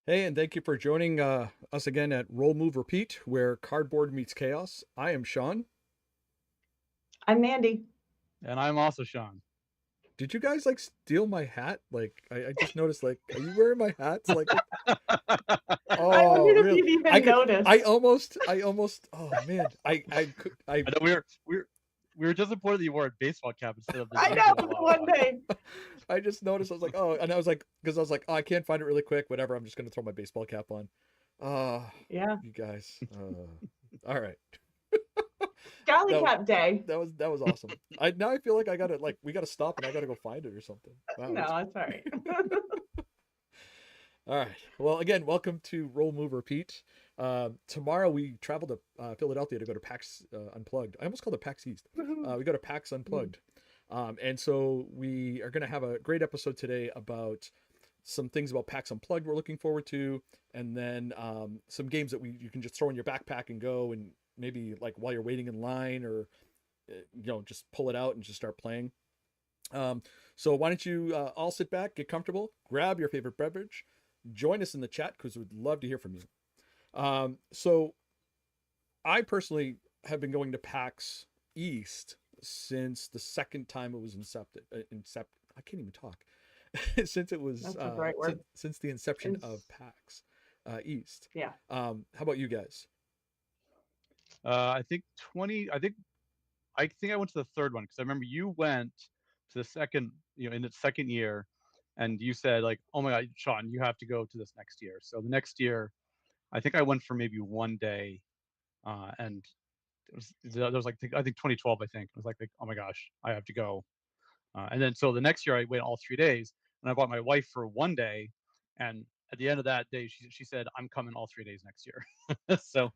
Hey, and thank you for joining us again at Roll Move Repeat, where cardboard meets chaos. I am Sean. I'm Mandy. And I'm also Sean. Did you guys like steal my hat? Like, I just noticed. Like, are you wearing my hats? Like, what? I Oh, wondered if really? you'd I even could. I noticed. almost. I almost. Oh man. I could. I. I know we were disappointed that you wore a baseball cap instead of the I usual know, one day. I just noticed. I was like, oh, and I was like, because I was like, oh, I can't find it really quick. Whatever. I'm just gonna throw my baseball cap on. Ah, Yeah. you guys. All right. Jolly That was Cap Day. that was awesome. I feel like I gotta like we gotta stop and I gotta go find it or something. Wow, No, that's it's all right. all right. Well, again, welcome to Roll Move Repeat. Tomorrow we travel to Philadelphia to go to PAX Unplugged. I almost called it PAX East. We go to PAX Unplugged, and so we are gonna have a great episode today about some things about PAX Unplugged we're looking forward to, and then some games that you can just throw in your backpack and go and maybe like while you're waiting in line or just pull it out and just start playing. Um, so why don't you all sit back, get comfortable, grab your favorite beverage, join us in the chat because we'd love to hear from you. So I personally have been going to PAX East since the second time it was I can't even talk. Since it was That's a great word. since the inception It's, of PAX East. yeah. How about you guys? I think 20. I think I went to the third one because I remember you went to the second, in its second year, and you said like, "Oh my God, Sean, you have to go to this next year." So the next year, I think I went for maybe one day, and there was like I think 2012. I think it was like oh my gosh, I have to go. And then so the next year I went all 3 days, and I bought my wife for one day, and at the end of that day she said I'm coming all 3 days next year. So,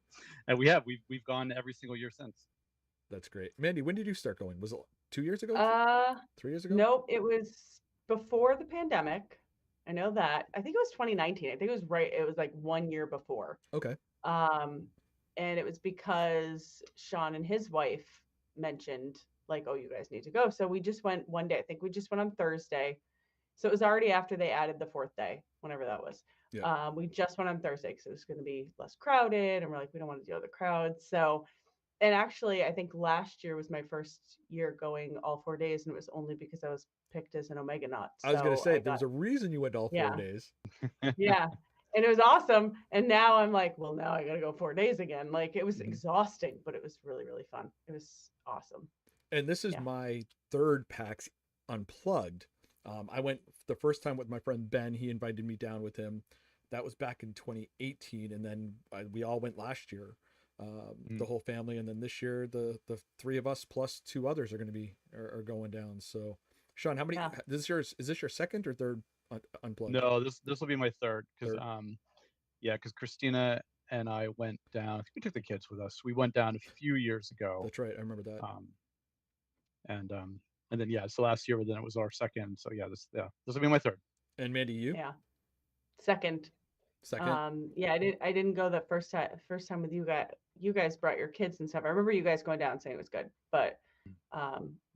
and we've gone every single year since. That's great. Mandy, when did you start going? Was it 2 years ago? Uh, 3 years ago? nope, it was before the pandemic. I know that. I think it was 2019. I think it was right. It was like 1 year before. Okay. Um, and it was because Sean and his wife mentioned like, oh, you guys need to go. So we just went one day. I think we just went on Thursday. So it was already after they added the fourth day, whenever that was. Yeah. We just went on Thursday because it was going to be less crowded, and we're like, we don't want to deal with the crowd. So, and actually, I think last year was my first year going all 4 days, and it was only because I was picked as an Omega Knot. I was gonna So say I there got, was a reason you went all four yeah, days. yeah, and it was awesome. And now I'm like, well, now I got to go 4 days again. Like it was Mhm. exhausting, but it was really, really fun. It was awesome. And this is Yeah. my third PAX Unplugged. I went the first time with my friend Ben. He invited me down with him. That was back in 2018, and then we all went last year, the Mm. whole family. And then this year, the three of us plus two others are going to be are going down. So, Sean, how many? Yeah. Is this your second or third Unplugged? No, this will be my third because Third. yeah, because Christina and I went down. I think we took the kids with us. We went down a few years ago, That's right. I remember that. um, and um, and then yeah, so last year then it was our second. So this will be my third. And Mandy, you Yeah. Second. second. Yeah, I didn't go the first time with you guys. You guys brought your kids and stuff. I remember you guys going down and saying it was good, but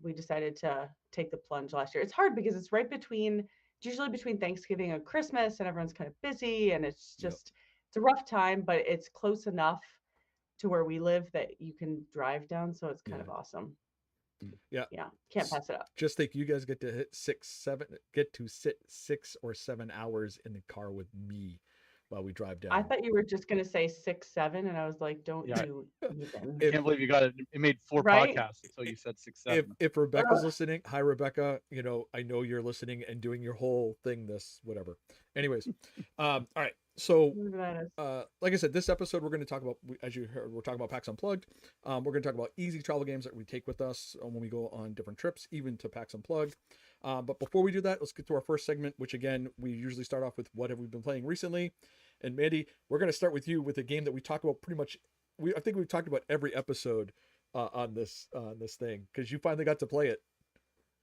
we decided to take the plunge last year. It's hard because it's right between, it's usually between Thanksgiving and Christmas, and everyone's kind of busy, and Yep. it's a rough time, but it's close enough to where we live that you can drive down, so it's kind Yeah. of awesome. Yeah. Yeah, can't pass it up. Just think you guys get to get to sit 6 or 7 hours in the car with me while we drive I down. thought you were just gonna say 6, 7, and I was like, don't Yeah, you even, I If can't believe you got it. It made 4 right? podcasts until you said 6, 7. if Rebecca's Ugh. listening, hi Rebecca, I know you're listening and doing your whole thing this whatever. Anyways, all right. So Whatever that is. like I said, this episode we're going to talk about, as you heard, we're talking about PAX Unplugged. We're going to talk about easy travel games that we take with us when we go on different trips, even to PAX Unplugged. But before we do that, let's get to our first segment, which again, we usually start off with what have we been playing recently. And Mandy, we're going to start with you with a game that we talk about pretty much. I think we've talked about every episode on this thing because you finally got to play it.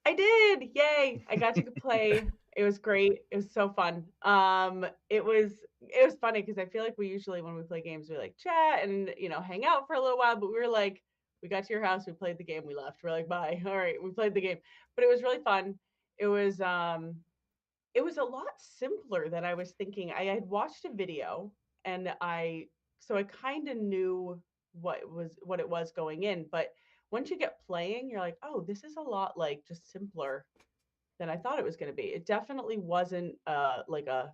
I did. Yay. I got to play. It was great. It was so fun. It was funny because I feel like we usually when we play games we like chat and hang out for a little while, but we were like we got to your house, we played the game, we left. We're like, bye. All right, we played the game. But it was really fun. It was it was a lot simpler than I was thinking. I had watched a video and I kind of knew what it was going in, but once you get playing, you're like, "Oh, this is a lot like just simpler than I thought it was going to be." It definitely wasn't like a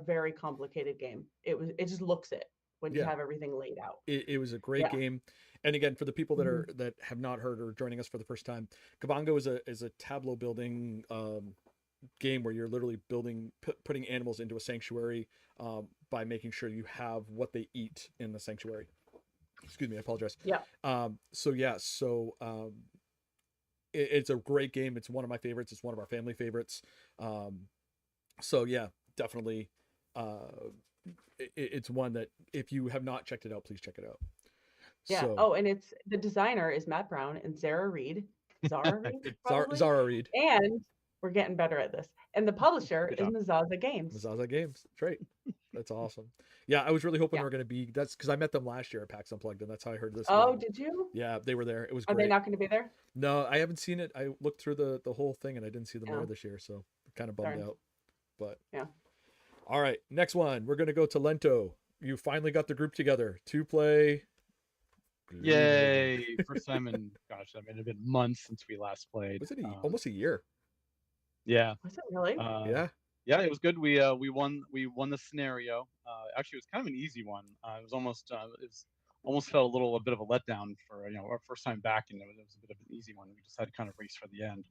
very complicated game. It just looks it when you Yeah, have everything laid out. it was a great Yeah. game. And again, for the people Mhm. that have not heard or joining us for the first time, Kabongo is a tableau building game where you're literally putting animals into a sanctuary by making sure you have what they eat in the sanctuary. Excuse me, I apologize. Yeah. So yeah, so it's a great game. It's one of my favorites. It's one of our family favorites. Um, so yeah, definitely. It's one that if you have not checked it out, please check it out. Yeah. So Oh, and it's the designer is Matt Brown and Zara Reed it's probably. Zara Reed, And we're getting better at this. And the publisher Good is job. Mazaza Games. Mazaza Games. That's right. That's awesome. Yeah, I was really hoping Yeah. they were going to be. That's because I met them last year at PAX Unplugged, and that's how I heard this Oh, game. did you? Yeah, they were there. It was Are they great. not going to be there? No, I haven't seen it. I looked through the whole thing, and I didn't see them there Yeah. this year, so kind of bummed Darn. out. But Yeah. all right, next one. We're going to go to Lento. You finally got the group together to play. Yay! First time in, gosh, I mean, it's been months since we last played. Was it almost a year? Yeah. Was it really? Yeah. Yeah, it was good. We won the scenario. Actually, it was kind of an easy one. Almost felt a bit of a letdown for our first time back, and it was a bit of an easy one. We just had to kind of race for the end.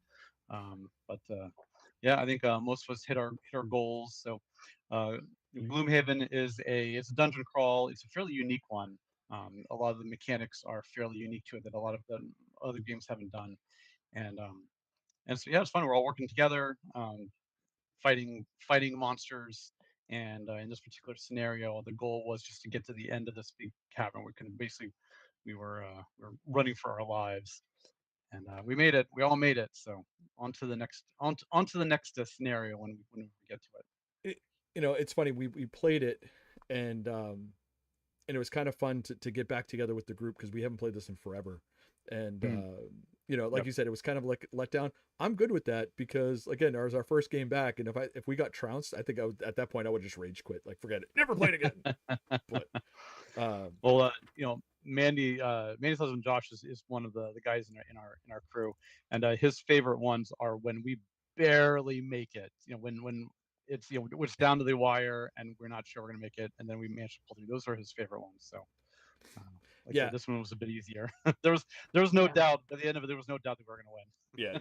But yeah, I think most of us hit our goals. So Gloomhaven it's a dungeon crawl. It's a fairly unique one. A lot of the mechanics are fairly unique to it that a lot of the other games haven't done. And so yeah, it's fun. We're all working together. Fighting monsters. And in this particular scenario, the goal was just to get to the end of this big cavern. We were running for our lives, and we made it. We all made it. So on to the next scenario when we get to it. It's funny. We played it, and and it was kind of fun to get back together with the group because we haven't played this in forever. And like Yep. you said, it was kind of like let down. I'm good with that because again, it was our first game back, and if we got trounced, I think at that point I would just rage quit, like forget it, never played again. But Well, Mandy's husband Josh is one of the guys in our crew, and his favorite ones are when we barely make it. When it's down to the wire and we're not sure we're gonna make it, and then we manage to pull through. Those are his favorite ones. So, like I yeah, said, this one was a bit easier. there was no Yeah. doubt at the end of it. There was no doubt that we were gonna win. yeah,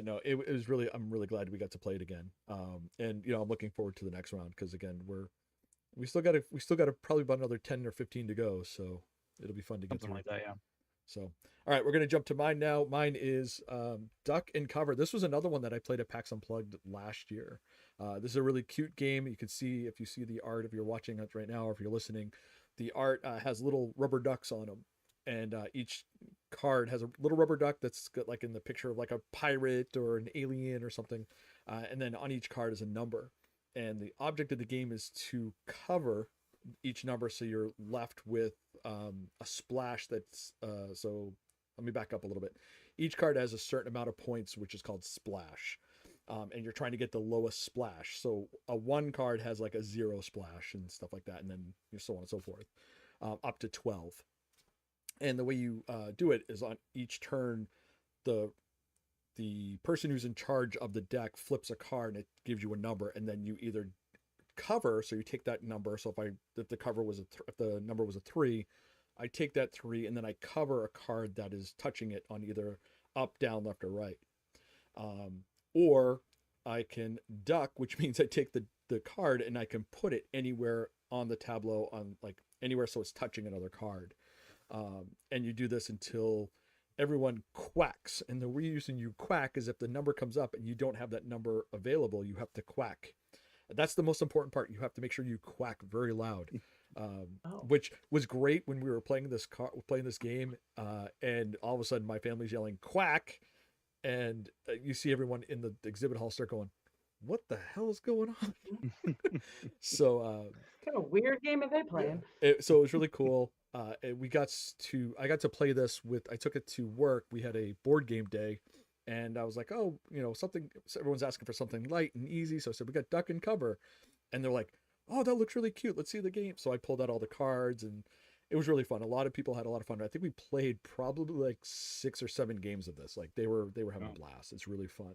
no, it was really. I'm really glad we got to play it again. And I'm looking forward to the next round because again, we still got to probably about another 10 or 15 to go, so it'll be fun to get Something through. like that, yeah. So, all right, we're going to jump to mine now. Mine is Duck and Cover. This was another one that I played at PAX Unplugged last year. This is a really cute game. You can see, if you see the art, if you're watching it right now or if you're listening, the art has little rubber ducks on them. And each card has a little rubber duck that's got like in the picture of like a pirate or an alien or something. And then on each card is a number. And the object of the game is to cover each number so you're left with a splash that's so let me back up a little bit. Each card has a certain amount of points, which is called splash, and you're trying to get the lowest splash. So a one card has like a 0 splash and stuff like that, and then so on and so forth, up to 12. And the way you do it is on each turn, the person who's in charge of the deck flips a card and it gives you a number, and then you either cover, so you take that number. So if the cover was if the number was a 3, I take that 3 and then I cover a card that is touching it on either up, down, left, or right. Or I can duck, which means I take the card and I can put it anywhere on the tableau, on like anywhere so it's touching another card. And you do this until everyone quacks. And the reason you quack is if the number comes up and you don't have that number available, you have to quack. That's the most important part. You have to make sure you quack very loud, which was great when we were playing this game, and all of a sudden my family's yelling quack, and you see everyone in the exhibit hall start going, "What the hell is going on?" So, Kind of weird game are they playing? so it was really cool. I got to play this I took it to work. We had a board game day, And I was like, oh, something. So everyone's asking for something light and easy. So I said, we got duck and cover, and they're like, oh, that looks really cute. Let's see the game. So I pulled out all the cards, and it was really fun. A lot of people had a lot of fun. I think we played probably like 6 or 7 games of this. Like they were having a blast. It's really fun.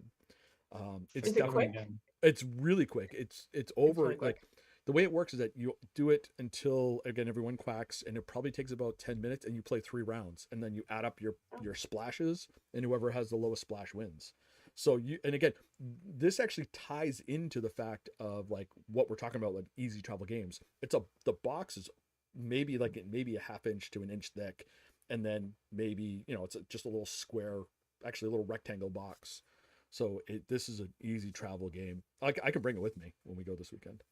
It's Is it definitely quick? it's really quick. It's over really quick. like the way it works is that you do it until again everyone quacks, and it probably takes about 10 minutes, and you play 3 rounds, and then you add up your splashes, and whoever has the lowest splash wins. So and again, this actually ties into the fact of like what we're talking about, like easy travel games. The box is maybe maybe a half inch to an inch thick, and then maybe it's just a little square, actually a little rectangle box. So this is an easy travel game. I can bring it with me when we go this weekend.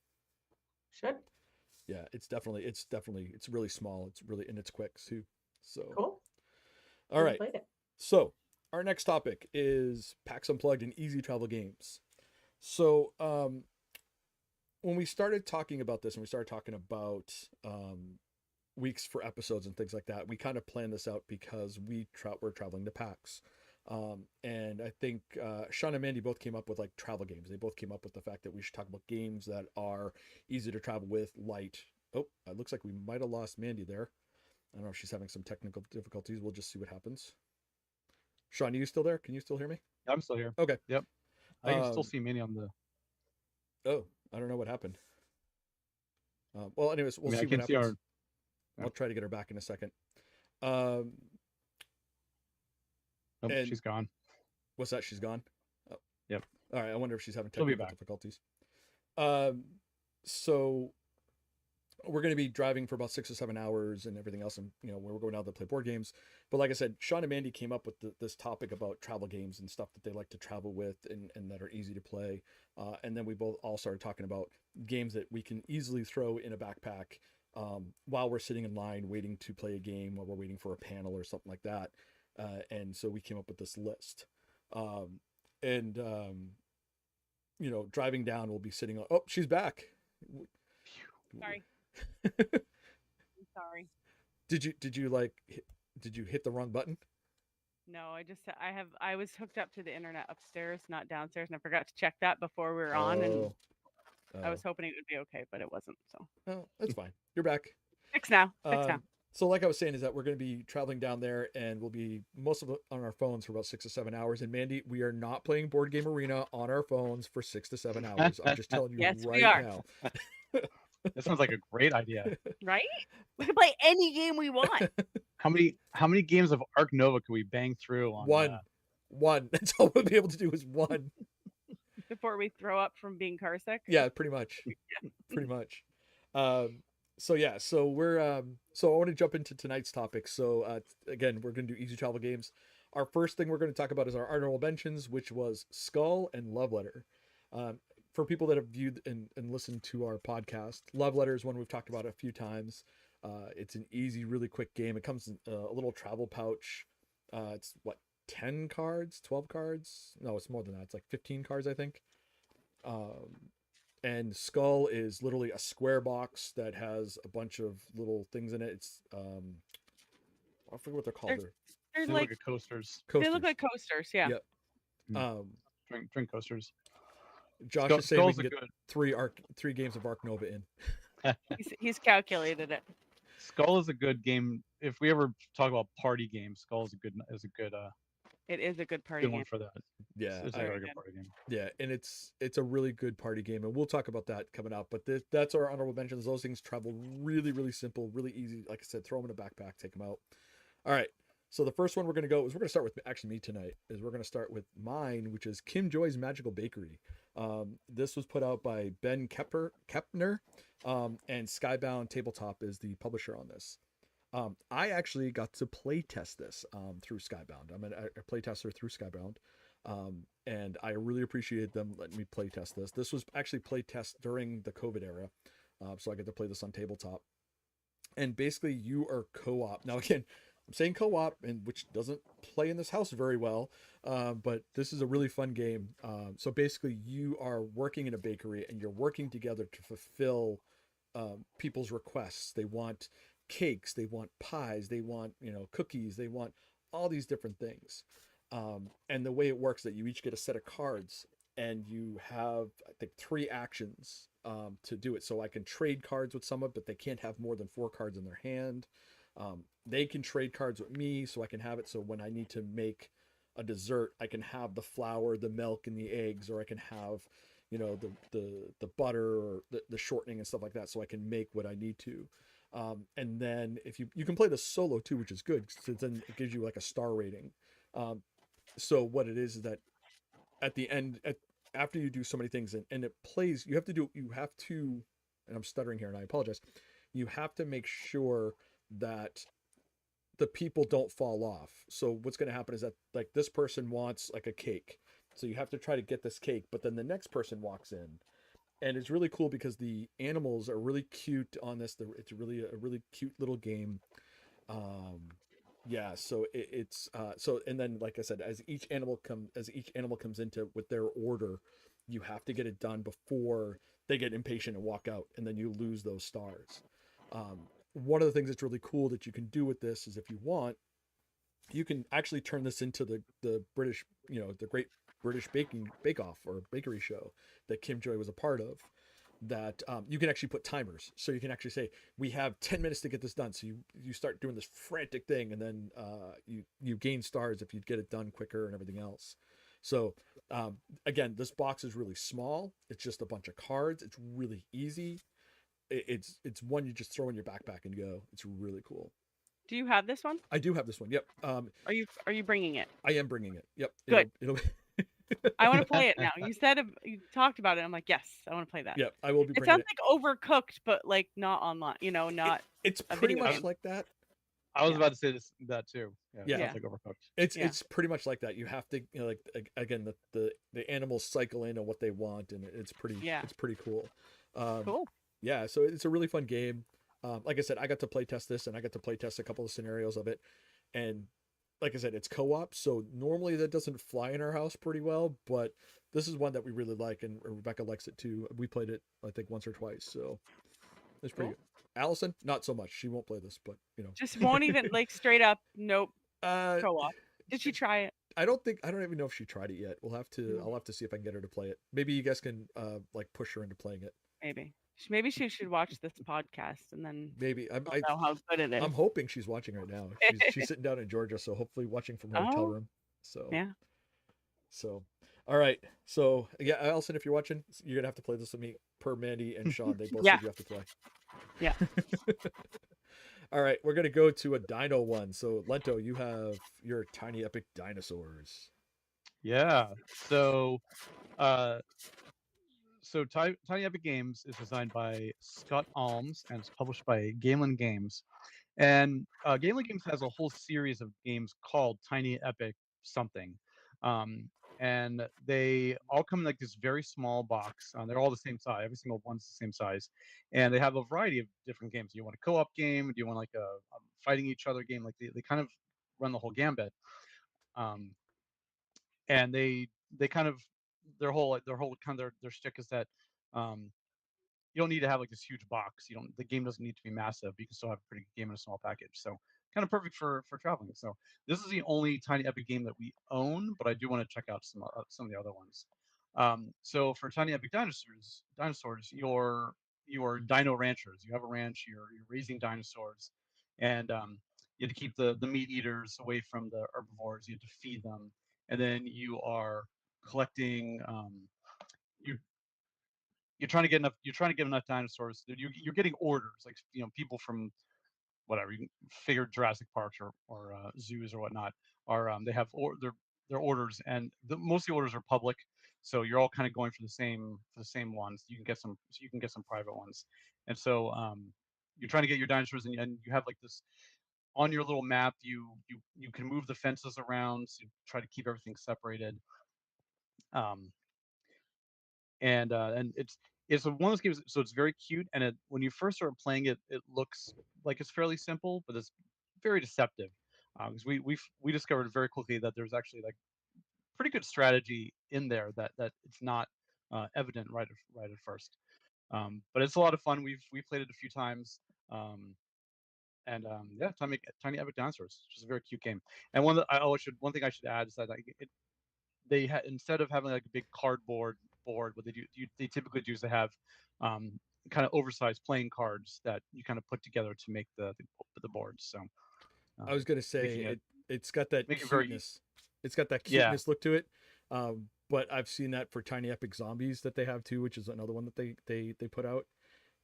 Should. Yeah, it's really small. It's quick too. So Cool. all right. Played it. So our next topic is PAX Unplugged and easy travel games. So when we started talking about this, and we started talking about weeks for episodes and things like that, we kind of planned this out because we're traveling to PAX. And I think Sean and Mandy both came up with like travel games. They both came up with the fact that we should talk about games that are easy to travel with, light. Oh, it looks like we might have lost Mandy there. I don't know if she's having some technical difficulties. We'll just see what happens. Sean, are you still there? Can you still hear me? I'm still here. Okay. Yep. I can still see Minnie on the. Oh, I don't know what happened. Well, anyways, we'll see I what can happens. see our. I'll try to get her back in a second. Nope, and- she's gone. What's that? She's gone? Oh. Yep. All right. I wonder if she's having She'll be technical back. difficulties. So we're going to be driving for about 6 or 7 hours and everything else. And, we're going out to play board games. But like I said, Sean and Mandy came up with this topic about travel games and stuff that they like to travel with and that are easy to play. And then we both all started talking about games that we can easily throw in a backpack while we're sitting in line waiting to play a game, while we're waiting for a panel or something like that. And so we came up with this list. Driving down, we'll be sitting on. Oh, she's back. Sorry. I'm sorry. Did you hit the wrong button? No, I was hooked up to the internet upstairs, not downstairs, and I forgot to check that before we were on, and I was hoping it would be okay, but it wasn't. So. Oh, that's fine. You're back. Fix now. Fix now. So like I was saying is that we're going to be traveling down there, and we'll be most of it on our phones for about 6 to 7 hours. And Mandy, we are not playing Board Game Arena on our phones for 6 to 7 hours. I'm just telling you Yes, right we are. now. That sounds like a great idea. Right? We can play any game we want. How many games of Arc Nova can we bang through on? One. That's all we'll be able to do is one. Before we throw up from being car sick. Yeah, pretty much. Pretty much. So I want to jump into tonight's topic. So again, we're going to do easy travel games. Our first thing we're going to talk about is our honorable mentions, which was Skull and Love Letter. For people that have viewed and listened to our podcast, Love Letter is one we've talked about a few times. It's an easy, really quick game. It comes in a little travel pouch. It's 10 cards, 12 cards? No, it's more than that. It's like 15 cards, I think. And Skull is literally a square box that has a bunch of little things in it. It's I forget what they're called. They're They like look like coasters. They look like coasters. Yeah. Yep. Drink coasters. Josh is saying we Skulls can are good. Three games of Arc Nova in. He's calculated it. Skull is a good game. If we ever talk about party games, Skull is a good It is a good party good game. one for that. Yeah, It's a very good party game. Yeah, and it's a really good party game, and we'll talk about that coming up. But that's our honorable mentions. Those things travel really, really simple, really easy. Like I said, throw them in a backpack, take them out. All right. So the first one we're going to go start with actually me tonight. We're going to start with mine, which is Kim Joy's Magical Bakery. This was put out by Ben Kepner, and Skybound Tabletop is the publisher on this. I actually got to play test this through Skybound. I'm a play tester through Skybound, and I really appreciated them letting me play test this. This was actually play test during the COVID era, so I get to play this on tabletop. And basically, you are co-op. Now, again, I'm saying co-op, and which doesn't play in this house very well, but this is a really fun game. So basically, you are working in a bakery, and you're working together to fulfill people's requests. They want cakes, they want pies, they want cookies, they want all these different things. And the way it works that you each get a set of cards, and you have, I think, 3 actions to do it. So I can trade cards with someone, but they can't have more than 4 cards in their hand. They can trade cards with me, so I can have it. So when I need to make a dessert, I can have the flour, the milk, and the eggs, or I can have, the butter or the shortening and stuff like that, so I can make what I need to. And then if you can play the solo too, which is good, since then it gives you like a star rating. So what it is that at the end, after you do so many things, and it plays, you have to, and I'm stuttering here and I apologize, you have to make sure that the people don't fall off. So what's going to happen is that, like, this person wants like a cake, so you have to try to get this cake, but then the next person walks in, and it's really cool because the animals are really cute on this. It's really a really cute little game. Yeah, so so, and then, like I said, as each animal comes into with their order, you have to get it done before they get impatient and walk out, and then you lose those stars. One of the things that's really cool that you can do with this is, if you want, you can actually turn this into the British, the Great British Baking Bake Off or bakery show that Kim Joy was a part of. That you can actually put timers, so you can actually say, we have 10 minutes to get this done. So you start doing this frantic thing, and then you gain stars if you get it done quicker and everything else. So again, this box is really small. It's just a bunch of cards. It's really easy. It's one you just throw in your backpack and go. It's really cool. Do you have this one? I do have this one. Yep. Are you bringing it? I am bringing it. Yep. Good. It'll I want to play it now. You talked about it. I'm like, yes, I want to play that. Yep. I will be It bringing sounds like Overcooked, but like not online. Not. It's a pretty video much game. like that. I was about to say that too. Yeah. It sounds like Overcooked. It's pretty much like that. You have to, again, the animals cycle in on what they want, and it's pretty cool. Cool. Yeah, so it's a really fun game. Like I said, I got to play test this, and I got to play test a couple of scenarios of it, and like I said, it's co-op, so normally that doesn't fly in our house pretty well, but this is one that we really like, and Rebecca likes it too. We played it, I think, once or twice, so it's pretty Cool. good. Allison, not so much. She won't play this, but Just won't even like straight up. Nope. uh, Co-op. Did she try it? I don't even know if she tried it yet. I'll have to see if I can get her to play it. Maybe you guys can like push her into playing it. Maybe she should watch this podcast and then Maybe know how good it is. I'm hoping she's watching right now. She's sitting down in Georgia, so hopefully watching from her hotel room. So yeah. So, all right. So yeah, Allison, if you're watching, you're gonna have to play this with me. Per Mandy and Sean, they both said you have to play. Yeah. All right, we're gonna go to a dino one. So Lento, you have your Tiny Epic Dinosaurs. Yeah. So Tiny Epic Games is designed by Scott Alms and it's published by Galen Games. And Galen Games has a whole series of games called Tiny Epic something. And they all come in like this very small box. They're all the same size. Every single one's the same size. And they have a variety of different games. Do you want a co-op game? Do you want like a fighting each other game? Like they kind of run the whole gambit. And they kind of their whole kind of their shtick is that you don't need to have like this huge box. The game doesn't need to be massive. You can still have a pretty good game in a small package. So kind of perfect for traveling. So this is the only Tiny Epic game that we own, but I do want to check out some of the other ones. So for Tiny Epic Dinosaurs, you're dino ranchers. You have a ranch. You're raising dinosaurs, and you have to keep the meat eaters away from the herbivores. You have to feed them, and then you are collecting. You you're trying to get enough dinosaurs. You're getting orders, like people from whatever, you can figure Jurassic Parks or zoos or whatnot are they have their orders, and most of the orders are public, so you're all kind of going for the same ones. You can get some private ones, and so you're trying to get your dinosaurs, and you have like this on your little map. You can move the fences around to try to keep everything separated. Um, and it's one of those games. So it's very cute, and when you first start playing it, it looks like it's fairly simple, but it's very deceptive. Because we discovered very quickly that there's actually like pretty good strategy in there that it's not evident right at first. But it's a lot of fun. We've played it a few times. Um, And yeah, Tiny Epic Dinosaurs, which is a very cute game. And one thing I should add is that they had, instead of having like a big cardboard board, what they typically do is they have kind of oversized playing cards that you kind of put together to make the boards. So I was gonna say making it it's got that make it very cuteness. It's got that yeah. cuteness look to it. But I've seen that for Tiny Epic Zombies that they have too, which is another one that they put out.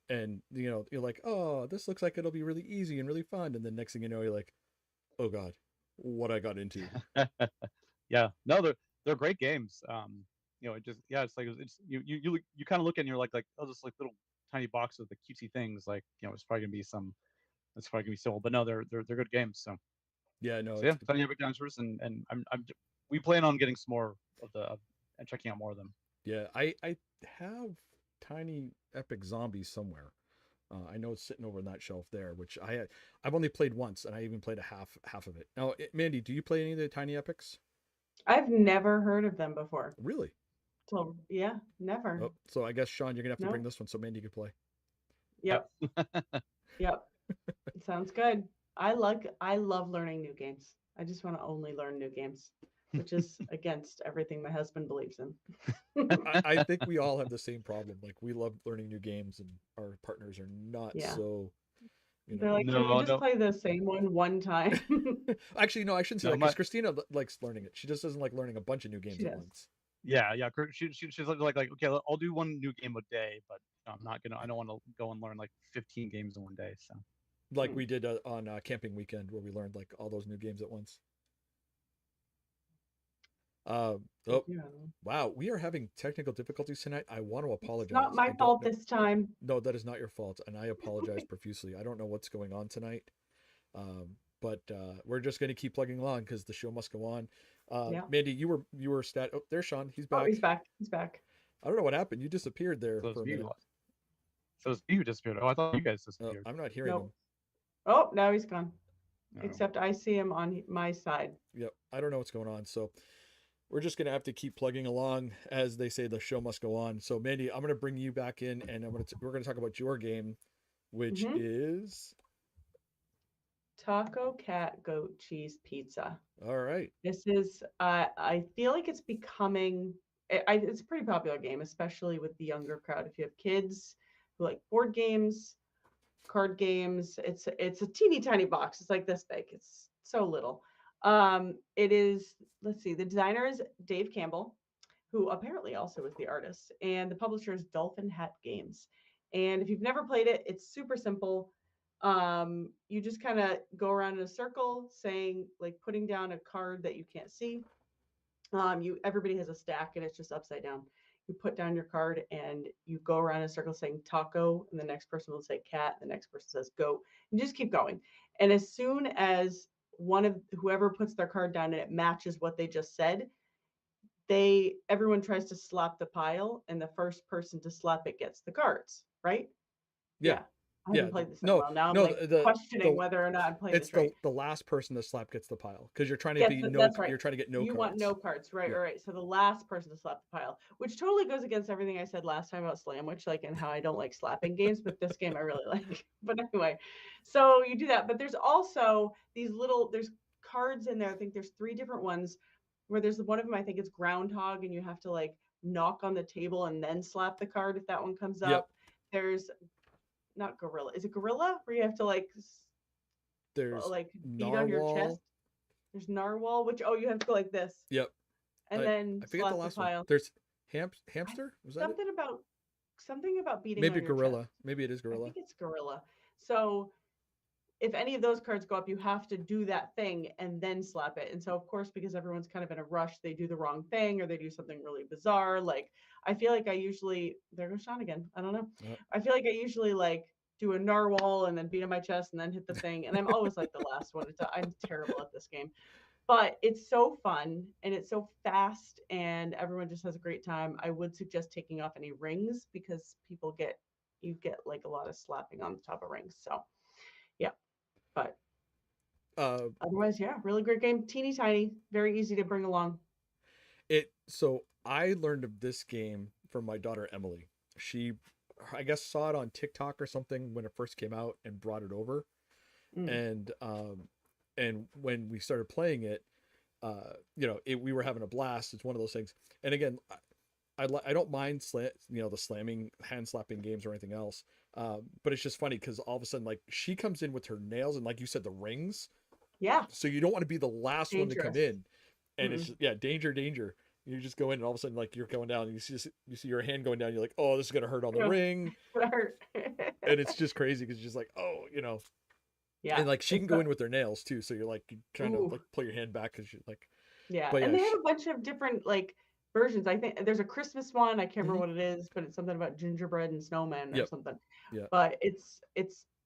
And you're like, oh, this looks like it'll be really easy and really fun. And then next thing you know, you're like, oh god, what I got into. Yeah, no, they're great games. It just it's like it's you kind of look at and you're like oh, just like little tiny boxes of the cutesy things. Like it's probably gonna be it's probably gonna be simple, but no, they're good games. So Yeah, no, yeah, Tiny Epic Dinosaurs, and we plan on getting some more and checking out more of them. yeah, I have Tiny Epic Zombies somewhere. I know it's sitting over on that shelf there, which I've only played once, and I even played a half of it. Now, Mandy, do you play any of the Tiny Epics? I've never heard of them before. Really? So yeah, never. Oh, so I guess Sean, you're gonna have to No. bring this one so Mandy can play. Yep. Yep. Sounds good. I love learning new games. I just want to only learn new games, which is against everything my husband believes in. I think we all have the same problem. Like we love learning new games, and our partners are not Yeah. so. They're like, can we just play the same one time? Actually, no, I shouldn't say that because Christina likes learning it. She just doesn't like learning a bunch of new games at once. Yeah. She's like, okay, I'll do one new game a day, but I'm not gonna. I don't want to go and learn like 15 games in one day. So, like we did on camping weekend where we learned like all those new games at once. Wow, we are having technical difficulties tonight. I want to apologize. It's not my fault this time. No, that is not your fault, and I apologize profusely. I don't know what's going on tonight, but we're just going to keep plugging along because the show must go on. Mandy, you were stat. Oh, there's Sean. He's back. Oh, he's back. He's back. I don't know what happened. You disappeared there for a minute. So it's you disappeared. Oh, I thought you guys disappeared. I'm not hearing him. Oh, now he's gone. Oh. Except I see him on my side. Yep. I don't know what's going on. So we're just going to have to keep plugging along. As they say, the show must go on. So Mandy, I'm going to bring you back in, and we're going to talk about your game, which is Taco Cat Goat Cheese Pizza. All right. This is I feel like it's becoming it's a pretty popular game, especially with the younger crowd. If you have kids who like board games, card games, it's a teeny tiny box. It's like this big. It's so little. It is, let's see, the designer is Dave Campbell, who apparently also is the artist, and the publisher is Dolphin Hat Games. And if you've never played it, it's super simple. You just kind of go around in a circle saying, like, putting down a card that you can't see. Everybody has a stack and it's just upside down. You put down your card and you go around in a circle saying taco, and the next person will say cat, the next person says goat, and just keep going. And as soon as whoever puts their card down and it matches what they just said, everyone tries to slap the pile, and the first person to slap it gets the cards, right? Yeah. I haven't played this in a while. Now I'm questioning whether or not I'm playing this right. It's the last person to slap gets the pile, because you're trying to you're trying to get no cards. You want no cards, right? Yeah. Right. So the last person to slap the pile, which totally goes against everything I said last time about Slamwich, like, and how I don't like slapping games, but this game I really like. But anyway, so you do that. But there's also there's cards in there. I think there's 3 different ones where there's one of them, I think it's Groundhog, and you have to like knock on the table and then slap the card if that one comes up. There's not gorilla. Is it gorilla where you have to like there's like beat on your chest? There's narwhal, which you have to go like this. Yep. And then I forget the last one. There's hamster. Was that something about beating? Maybe on your gorilla. chest. Maybe it is gorilla. I think it's gorilla. So if any of those cards go up, you have to do that thing and then slap it. And so, of course, because everyone's kind of in a rush, they do the wrong thing or they do something really bizarre. Like, I feel like there goes Sean again. I don't know. Yep. I feel like I usually like do a narwhal and then beat on my chest and then hit the thing. And I'm always like the last one. I'm terrible at this game. But it's so fun and it's so fast and everyone just has a great time. I would suggest taking off any rings because you get like a lot of slapping on the top of rings. So, yeah. But otherwise, yeah, really great game. Teeny tiny, very easy to bring along. So I learned of this game from my daughter Emily. She, I guess, saw it on TikTok or something when it first came out and brought it over. And when we started playing it, we were having a blast. It's one of those things. And again, I don't mind the slamming, hand slapping games or anything else. But it's just funny because all of a sudden, like, she comes in with her nails and, like you said, the rings. Yeah. So you don't want to be the last one to come in, and it's just, danger. You just go in and all of a sudden, like, you're going down and you see your hand going down. You're like, oh, this is gonna hurt on the ring. It's gonna hurt. And it's just crazy because you're just like, oh, Yeah. And like she can go in with her nails too, so you're like, you kind of like pull your hand back because you're like, yeah. But And they have a bunch of different like versions. I think there's a Christmas one. I can't remember what it is, but it's something about gingerbread and snowmen or something. Yeah. But it's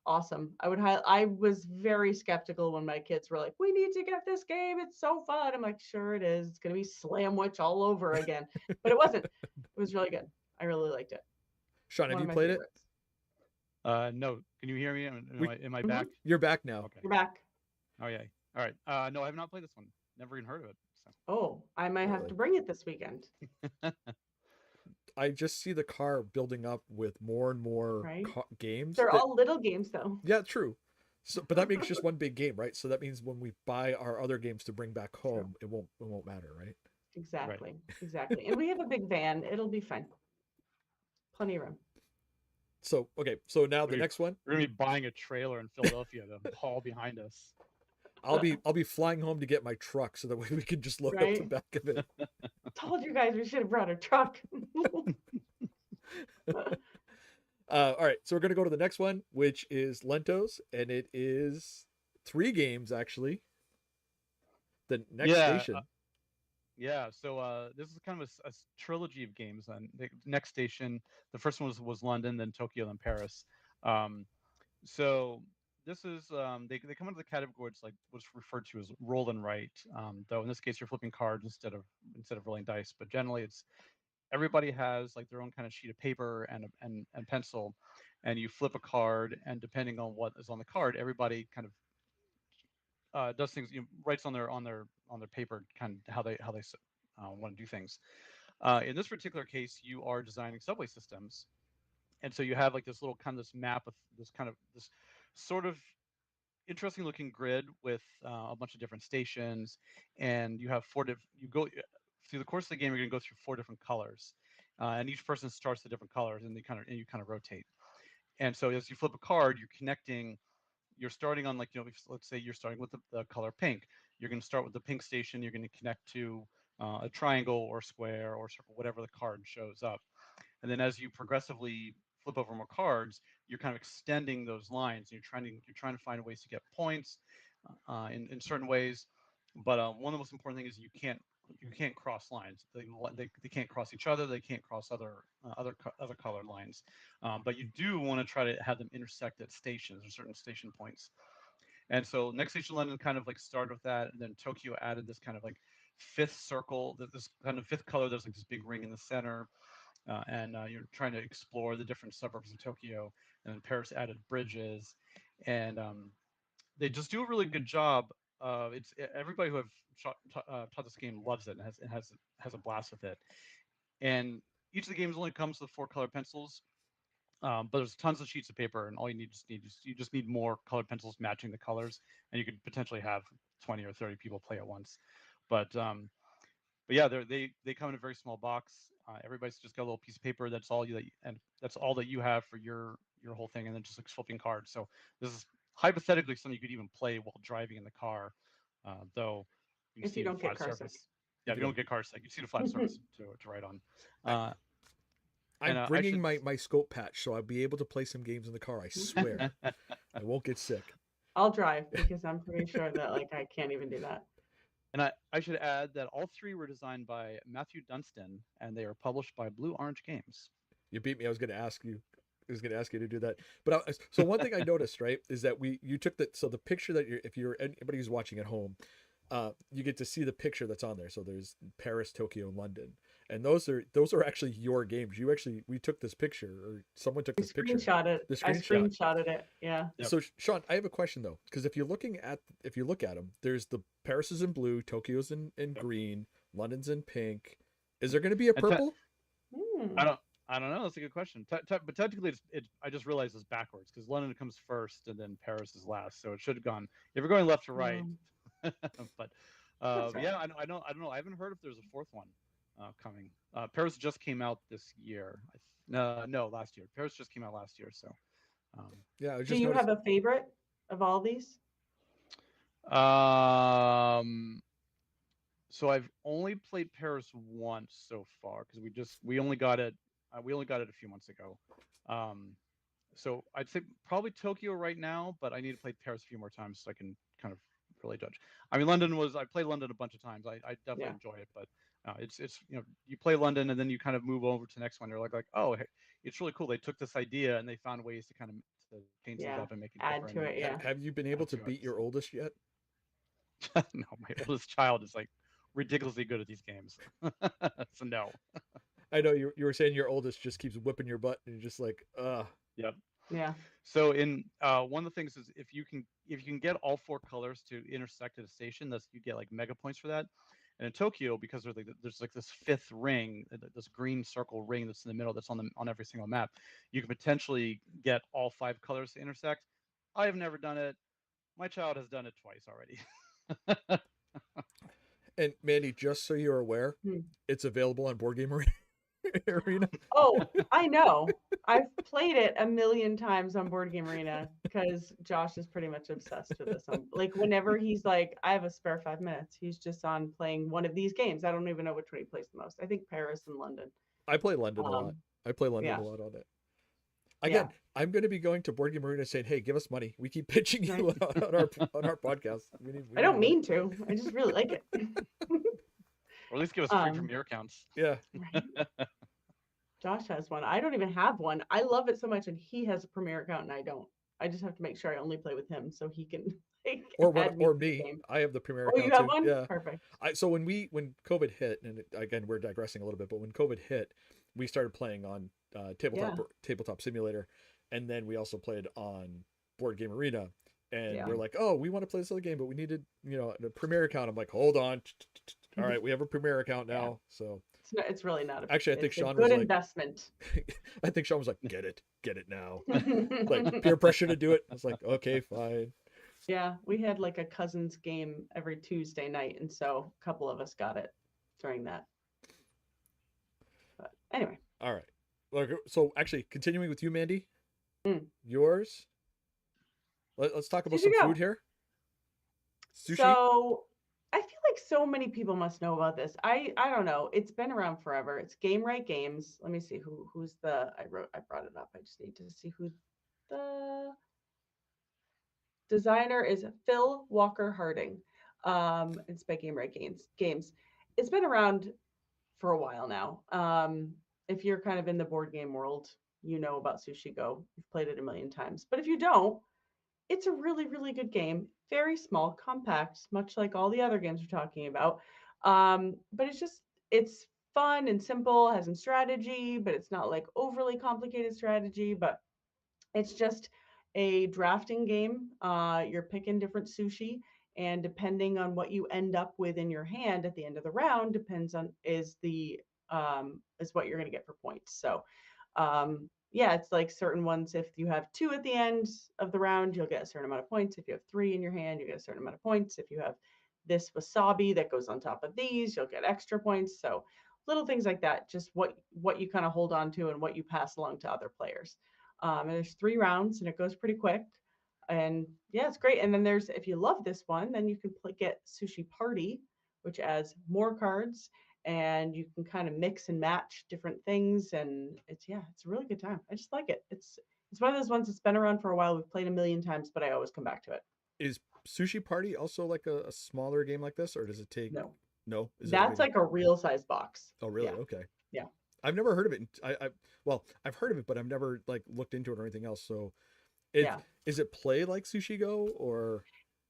awesome. I was very skeptical when my kids were like, we need to get this game. It's so fun. I'm like, sure it is. It's gonna be Slamwich all over again. But it wasn't. It was really good. I really liked it. Sean, have you played it? No. Can you hear me? Am I back? You're back now. Okay. You're back. Oh yeah. All right. No, I have not played this one. Never even heard of it. So. Oh, I might have to bring it this weekend. I just see the car building up with more and more games. They're all little games, though. Yeah, true. So, but that makes just one big game, right? So that means when we buy our other games to bring back home, it won't matter, right? Exactly. Exactly. And we have a big van. It'll be fine. Plenty of room. So okay, so now the next one. We're gonna be buying a trailer in Philadelphia to haul behind us. I'll be flying home to get my truck so that way we can just load up the back of it. Told you guys we should have brought a truck. All right, so we're gonna go to the next one, which is Lentos, and it is 3 games actually. The next station. So this is kind of a trilogy of games. And the next station, the first one was London, then Tokyo, then Paris. So this is they come under the category. It's like what's referred to as roll and write. Though in this case, you're flipping cards instead of rolling dice. But generally, it's everybody has like their own kind of sheet of paper and pencil, and you flip a card, and depending on what is on the card, everybody kind of does things. Writes on their paper kind of how they want to do things. In this particular case, you are designing subway systems, and so you have like this little kind of this map of this sort of interesting looking grid with a bunch of different stations, and you have you go through the course of the game. You're going to go through 4 different colors, and each person starts the different colors, and you kind of rotate. And so as you flip a card, you're connecting. You're starting on let's say you're starting with the color pink. You're going to start with the pink station. You're going to connect to a triangle or square or circle, whatever the card shows up. And then as you progressively flip over more cards, you're kind of extending those lines. You're trying to find ways to get points in certain ways. But one of the most important things is you can't cross lines. They can't cross each other. They can't cross other colored lines. But you do want to try to have them intersect at stations or certain station points. And so Next Station London kind of like started with that, and then Tokyo added this kind of like 5th circle, this kind of 5th color. There's like this big ring in the center, and you're trying to explore the different suburbs of Tokyo. And then Paris added bridges, and they just do a really good job. It's everybody who have taught this game loves it and has a blast with it. And each of the games only comes with 4 colored pencils. But there's tons of sheets of paper, and all you just need more colored pencils matching the colors, and you could potentially have 20 or 30 people play at once. But yeah, they come in a very small box. Everybody's just got a little piece of paper. That's all that's all that you have for your whole thing, and then just like flipping cards. So this is hypothetically something you could even play while driving in the car, though. If you don't get car sick. Yeah, if you don't get car sick, you see the flat surface to write on. I'm bringing my scope patch, so I'll be able to play some games in the car. I swear, I won't get sick. I'll drive because I'm pretty sure that I can't even do that. And I should add that all 3 were designed by Matthew Dunstan, and they are published by Blue Orange Games. You beat me. I was going to ask you to do that. But so one thing I noticed, right, is that you took the picture that if you're anybody who's watching at home, you get to see the picture that's on there. So there's Paris, Tokyo, and London. And those are actually your games. We took this picture, or someone took this picture. I screenshotted it. Yeah. Yep. So Sean, I have a question though, because if you look at them, there's the Paris is in blue, Tokyo's in green, London's in pink. Is there going to be a purple? I I don't know. That's a good question. But technically, I just realized it's backwards because London comes first and then Paris is last. So it should have gone. If we're going left to right, but That's right. yeah, I don't know. I haven't heard if there's a fourth one coming. Paris just came out this year. No, last year. Paris just came out last year. So Yeah, I Do just you noticed. have a favorite of all these? So I've only played Paris once so far because we only got it a few months ago. So I'd say probably Tokyo right now, but I need to play Paris a few more times so I can kind of really judge. I mean, I played London a bunch of times. I definitely Yeah. enjoy it, but it's you play London and then you kind of move over to the next one. You're like oh, hey, it's really cool. They took this idea and they found ways to kind of to change things Yeah. up and make it Add different. to it, yeah. Have you been able to to it, beat your so. oldest yet? No, my oldest child is like ridiculously good at these games. So no. I know you were saying your oldest just keeps whipping your butt, and you're just like, Yep. Yeah. So in one of the things is if you can get all four colors to intersect at a station, you get like mega points for that. And in Tokyo, because there's like this fifth ring, this green circle ring that's in the middle, that's on every single map, you can potentially get all five colors to intersect. I have never done it. My child has done it twice already. And Mandy, just so you're aware, Hmm. it's available on Board Game Arena. Oh, I know. I've played it a million times on Board Game Arena because Josh is pretty much obsessed with this. Like whenever he's like, I have a spare 5 minutes, he's just on playing one of these games. I don't even know which one he plays the most. I think Paris and London. I play London a lot. I play London yeah. a lot on it. Again, I'm going to be going to Board Game Arena saying, "Hey, give us money. We keep pitching you on our podcast." I don't mean to. I just really like it. Or at least give us free Premier accounts. Yeah. Right? Josh has one. I don't even have one. I love it so much, and he has a Premier account, and I don't. I just have to make sure I only play with him so he can like, add me or to the me. game. I have the Premier Oh, account you have too. one? Yeah. Perfect. So when COVID hit, and again we're digressing a little bit, but when COVID hit, we started playing on Tabletop Simulator, and then we also played on Board Game Arena. And we're like, oh, we want to play this other game, but we needed, a Premier account. I'm like, hold on. All right, we have a Premier account now. So it's really not. Actually, I think Sean was good like, investment. I think Sean was like, get it now. Like peer pressure to do it. I was like, okay, fine. Yeah, we had like a cousins game every Tuesday night, and so a couple of us got it during that. But anyway. All right. So actually, continuing with you, Mandy, yours. Let's talk about some food here. Sushi. So I feel like so many people must know about this. I don't know. It's been around forever. It's Game Right Games. Let me see who's the. I brought it up. I just need to see who the designer is. Phil Walker Harding. It's by Game Right Games. It's been around for a while now. If you're kind of in the board game world, you know about Sushi Go. You've played it a million times. But if you don't, it's a really, really good game. Very small, compact, much like all the other games we're talking about. But it's fun and simple, has some strategy, but it's not like overly complicated strategy, but it's just a drafting game. You're picking different sushi, and depending on what you end up with in your hand at the end of the round depends on is what you're going to get for points. So yeah, it's like certain ones. If you have 2 at the end of the round, you'll get a certain amount of points. If you have 3 in your hand, you get a certain amount of points. If you have this wasabi that goes on top of these, you'll get extra points. So little things like that, just what you kind of hold on to and what you pass along to other players. And there's 3 rounds and it goes pretty quick. And yeah, it's great. And then if you love this one, then you can get Sushi Party, which adds more cards, and you can kind of mix and match different things, and it's a really good time. I just like it. It's one of those ones that's been around for a while. We've played a million times, but I always come back to it. Is Sushi Party also like a smaller game like this, or does it take no that's like a real size box. Oh really? Yeah. Okay. Yeah, I've never heard of it. I've heard of it, but I've never like looked into it or anything else. So is it play like Sushi Go, or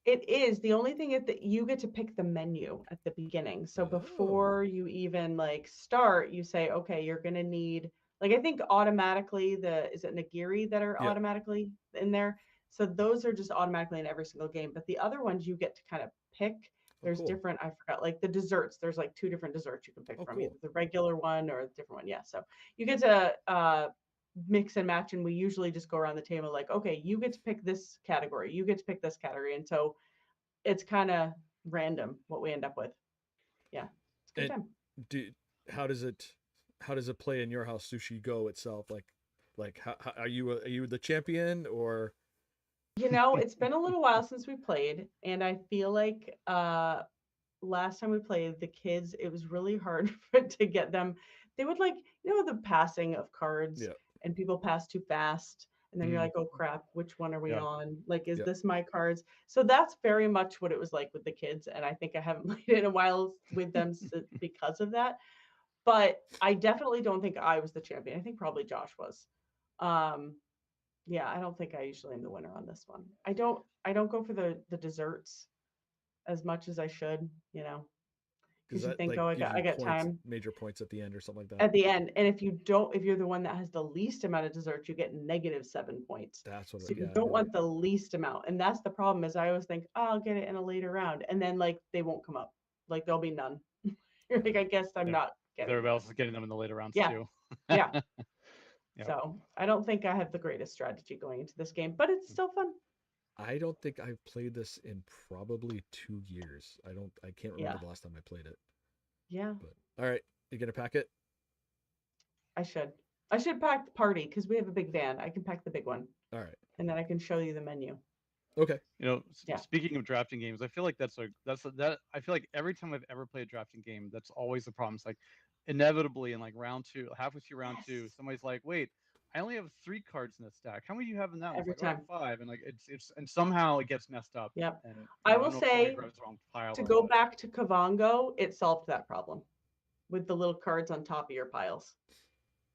it is. The only thing is that you get to pick the menu at the beginning. So before you even like start, you say, okay, you're going to need, like, I think automatically is it nigiri that are automatically in there? So those are just automatically in every single game. But the other ones you get to kind of pick There's cool. different, I forgot, like the desserts. There's like 2 different desserts you can pick Oh, from, cool. either the regular one or a different one. Yeah. So you get to mix and match, and we usually just go around the table like, okay, you get to pick this category, you get to pick this category, and so it's kind of random what we end up with. Yeah, it's a good And time. how does it play in your house, Sushi Go itself? Like how are you the champion or? It's been a little while since we played, and I feel like last time we played, the kids, it was really hard to get them. They would like, the passing of cards, Yeah. and people pass too fast. And then you're like, oh crap, which one are we Yeah. on? Like, is Yeah. this my cards? So that's very much what it was like with the kids. And I think I haven't played in a while with them because of that. But I definitely don't think I was the champion. I think probably Josh was. Yeah, I don't think I usually am the winner on this one. I don't go for the desserts as much as I should, because you that think, like oh, I gives got you points, time major points at the end or something like that? at the end. And if you're the one that has the least amount of desserts, you get -7 points. That's what. So you Yeah, don't want the least amount, and that's the problem. Is I always think, oh, I'll get it in a later round, and then like they won't come up, like there'll be none. You're like, I guess I'm Yeah. not getting. Everybody else is getting them in the later rounds Yeah. too. Yeah. Yep. So I don't think I have the greatest strategy going into this game, but it's still fun. I don't think I've played this in probably 2 years. I can't remember the last time I played it. Yeah. But all right, you gonna pack it? I should pack the party because we have a big van. I can pack the big one. All right. And then I can show you the menu. Okay. Yeah. Speaking of drafting games, I feel like that. I feel like every time I've ever played a drafting game, that's always the problem. It's like inevitably in like round 2, halfway through round 2, somebody's like, "Wait, I only have 3 cards in this stack. How many do you have in that one?" Every It's like, time. "Oh, I have 5," and like it's and somehow it gets messed up. Yep. And I don't will know if somebody say, grabs the wrong pile to or go what. back to Kavango, it solved that problem with the little cards on top of your piles.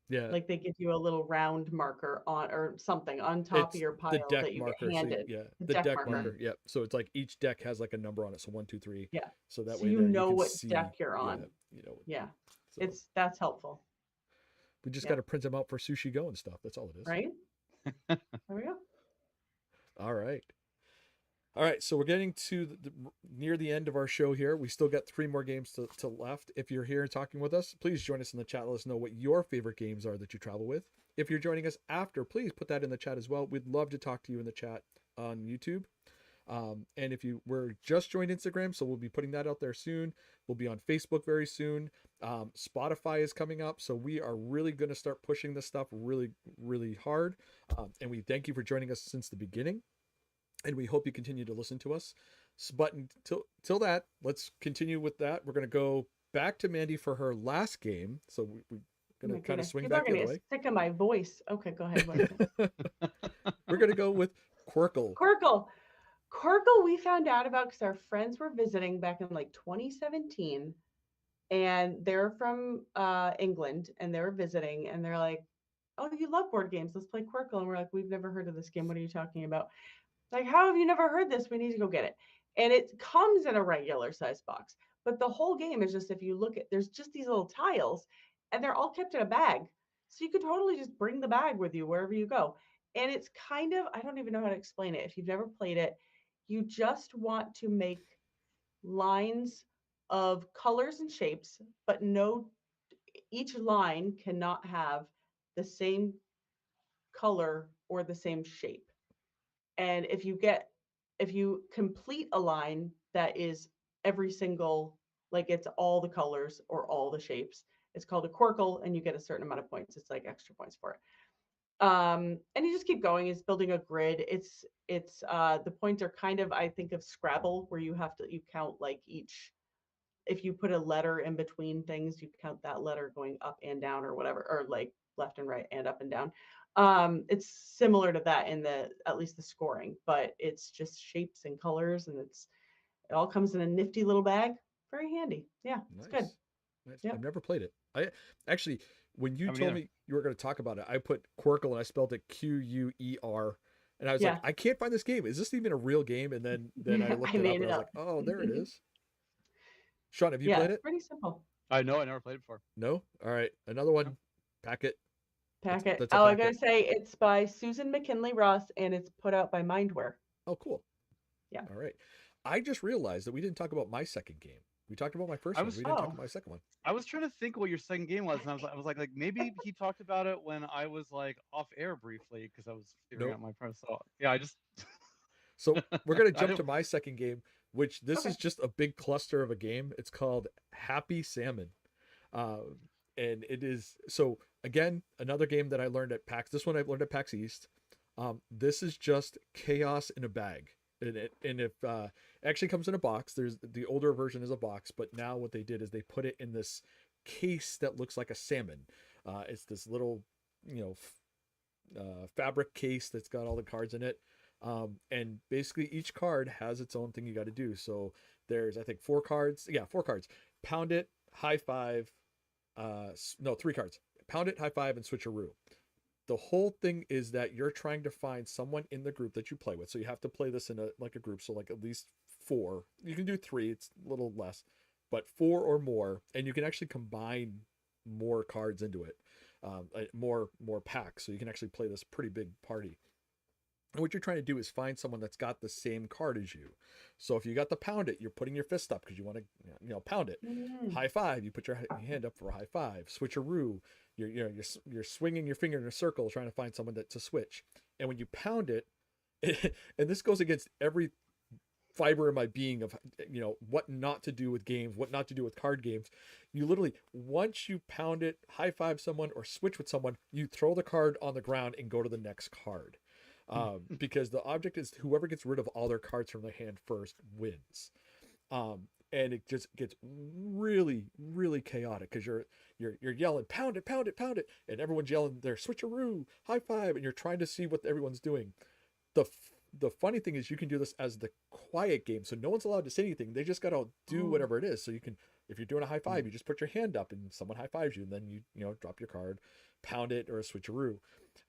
Yeah. Like they give you a little round marker on or something on top of your pile the deck that you marker. get handed. So, yeah, the deck marker. Yep. So it's like each deck has like a number on it. So 1, 2, 3. Yeah. So that So way you there, know can what see, deck you're on. Yeah. So that's helpful. We just got to print them out for Sushi Go and stuff. That's all it is. Right? There we go. All right. All right, so we're getting to near the end of our show here. We still got 3 more games to left. If you're here talking with us, please join us in the chat. Let us know what your favorite games are that you travel with. If you're joining us after, please put that in the chat as well. We'd love to talk to you in the chat on YouTube. And if we're just joined Instagram, so we'll be putting that out there soon. We'll be on Facebook very soon. Spotify is coming up, so we are really going to start pushing this stuff really, really hard. And we thank you for joining us since the beginning. And we hope you continue to listen to us. But until that, let's continue with that. We're going to go back to Mandy for her last game. So we're going to kind of swing back the other way. Sick of my voice. Okay, go ahead. We're going to go with Quirkle. Quirkle we found out about because our friends were visiting back in like 2017. And they're from England, and they were visiting. And they're like, oh, you love board games. Let's play Quirkle. And we're like, we've never heard of this game. What are you talking about? Like, how have you never heard this? We need to go get it. And it comes in a regular size box. But the whole game is just, if you look at, there's just these little tiles, and they're all kept in a bag. So you could totally just bring the bag with you wherever you go. And it's kind of, I don't even know how to explain it. If you've never played it, you just want to make lines of colors and shapes, but each line cannot have the same color or the same shape. And if you complete a line that is every single, like it's all the colors or all the shapes, it's called a Quirkle, and you get a certain amount of points. It's like extra points for it. And you just keep going. It's building a grid. It's the points are kind of, I think of Scrabble, where you count like each, if you put a letter in between things, you count that letter going up and down or whatever, or like left and right and up and down. It's similar to that in at least the scoring, but it's just shapes and colors, and it all comes in a nifty little bag. Very handy. Yeah, it's good. Nice. Yep. I've never played it. I actually, when you told me you were going to talk about it, I put Quirkle and I spelled it Quer, and I was like, I can't find this game. Is this even a real game? And then I looked it up and I was like, oh, there it is. Sean, have you played it? It's pretty simple. I know. I never played it before. No? All right. Another one. No. Pack it. I gotta say, it's by Susan McKinley Ross, and it's put out by Mindware. Oh, cool. Yeah. All right. I just realized that we didn't talk about my second game. We talked about my first one. We didn't talk about my second one. I was trying to think what your second game was, and I was like maybe he talked about it when I was like off air briefly because I was figuring out my price. So yeah, I just. So we're gonna jump to my second game, which this is just a big cluster of a game. It's called Happy Salmon, and it is so again another game that I learned at PAX. This one I learned at PAX East. This is just chaos in a bag. And if it actually comes in a box, there's the older version is a box, but now what they did is they put it in this case that looks like a salmon. It's this little, fabric case that's got all the cards in it. And basically each card has its own thing you got to do. So there's, I think, 4 cards. Yeah, 4 cards. Pound it, high five. No, 3 cards. Pound it, high five, and switcheroo. The whole thing is that you're trying to find someone in the group that you play with. So you have to play this in a group. So like at least 4. You can do 3. It's a little less, but 4 or more, and you can actually combine more cards into it, more packs. So you can actually play this pretty big party. And what you're trying to do is find someone that's got the same card as you. So if you got the pound it, you're putting your fist up because you want to, pound it. High five, you put your hand up for a high five. Switcheroo, you're swinging your finger in a circle trying to find someone to switch. And when you pound it, and this goes against every fiber in my being of what not to do with games, what not to do with card games. You literally, once you pound it, high five someone or switch with someone, you throw the card on the ground and go to the next card. Because the object is whoever gets rid of all their cards from their hand first wins. And it just gets really, really chaotic because you're yelling, pound it, pound it, pound it, and everyone's yelling their switcheroo, high five, and you're trying to see what everyone's doing. The funny thing is you can do this as the quiet game, so no one's allowed to say anything. They just got to do whatever it is. So you can, if you're doing a high five, you just put your hand up and someone high fives you, and then you drop your card, pound it, or a switcheroo.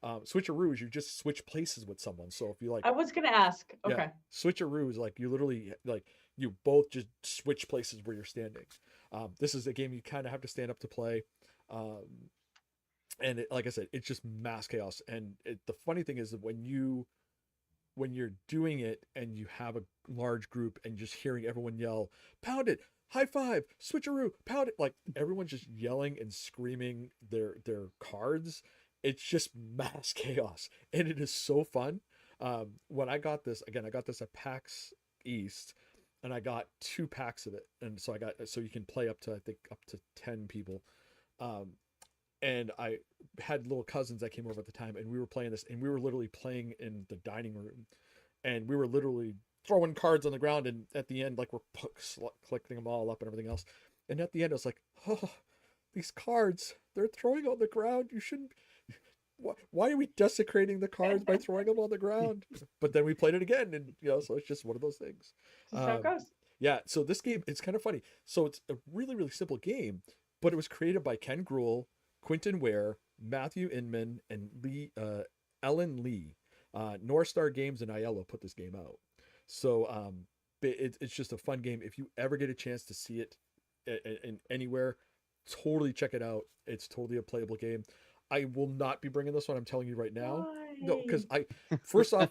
Switcheroo is you just switch places with someone. So if you like, I was gonna ask. Okay. Yeah, switcheroo is like you literally you both just switch places where you're standing. This is a game you kind of have to stand up to play. And like I said, it's just mass chaos. And the funny thing is that when you're doing it and you have a large group and just hearing everyone yell, pound it, high five, switcheroo, pound it, like everyone's just yelling and screaming their cards. It's just mass chaos, and it is so fun. When I got this, again, I got this at PAX East, and I got 2 packs of it, and so you can play up to, I think, up to 10 people. And I had little cousins that came over at the time, and we were playing this, and we were literally playing in the dining room, and we were literally throwing cards on the ground, and at the end, like, we're collecting them all up and everything else. And at the end, I was like, oh, these cards, they're throwing on the ground. You shouldn't. Why are we desecrating the cards by throwing them on the ground? But then we played it again, and so it's just one of those things. That's how it goes. Yeah, so this game, it's kind of funny. So it's a really, really simple game, but it was created by Ken Gruhl, Quentin Ware, Matthew Inman, and Ellen Lee. North Star Games and Aiello put this game out. So it's just a fun game. If you ever get a chance to see it in anywhere, totally check it out. It's totally a playable game. I will not be bringing this one. I'm telling you right now. Why? No, because first off,